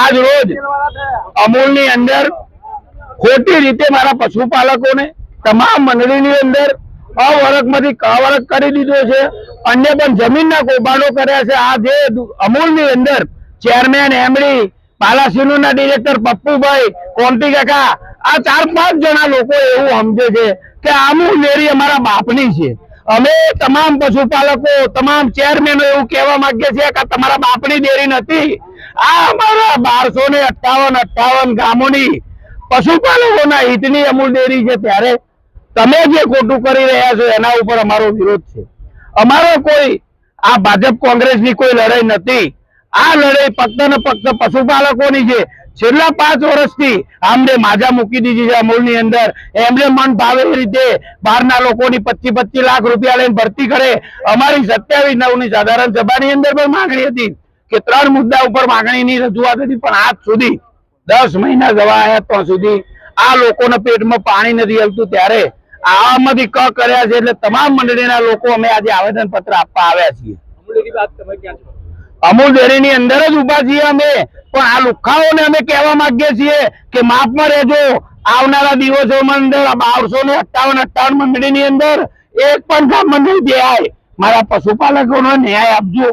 આજ રોજ અમૂલની અંદર ખોટી રીતે મારા પશુપાલકોને તમામ મંડળીની અંદર અવરકમાંથી કવરક કરી દીધો છે. અન્ય પણ જમીનના કૌભાંડો કર્યા છે. આ જે અમૂલની અંદર ચેરમેન એમડી પાલાસીનોના ડિરેક્ટર પપ્પુભાઈ કોન્ટી કાકા આ 4-5 જણા લોકો એવું સમજે છે કે અમૂલ ડેરી અમારા બાપની છે. અમે તમામ પશુપાલકો તમામ ચેરમેનો એવું કહેવા માંગીએ છીએ કે તમારા બાપની ડેરી નથી. આ અમારા 1258 ગામોની પશુપાલકોના હિતની અમૂલ ડેરી છે. ત્યારે તમે જે ખોટું કરી રહ્યા છો એના ઉપર અમારો વિરોધ છે. અમારો કોઈ આ ભાજપ કોંગ્રેસની કોઈ લડાઈ નથી. આ લડાઈ ફક્ત ને ફક્ત પશુપાલકોની છે. છેલ્લા 5 વર્ષથી આમને માજા મૂકી દીધી છે અમૂલની અંદર. એમને મન ભાવે એ રીતે બહારના લોકોની 25-25 લાખ રૂપિયા લઈને ભરતી કરે. અમારી 27/9ની સાધારણ સભાની અંદર પણ માંગણી હતી કે 3 મુદ્દા ઉપર માંગણીની રજૂઆત હતી, પણ આજ સુધી 10 મહિના જવા આવ્યા તો સુધી આ લોકોના પેટમાં પાણી નથી હલતું. ત્યારે આમાંથી ક કર્યા છે એટલે તમામ મંડળીના લોકો અમે આજે આવેદન પત્ર આપવા આવ્યા છીએ. અમૂલ ડેરીની અંદર જ ઉભા છીએ અમે, પણ આ લુખાઓને અમે કહેવા માંગીએ છીએ કે માફમાં રહેજો. આવનારા દિવસોમાં અંદર 1258 મંડળીની અંદર એક પણ ગામમાં નહીં દેખાય. મારા પશુપાલકોનો ન્યાય આપજો.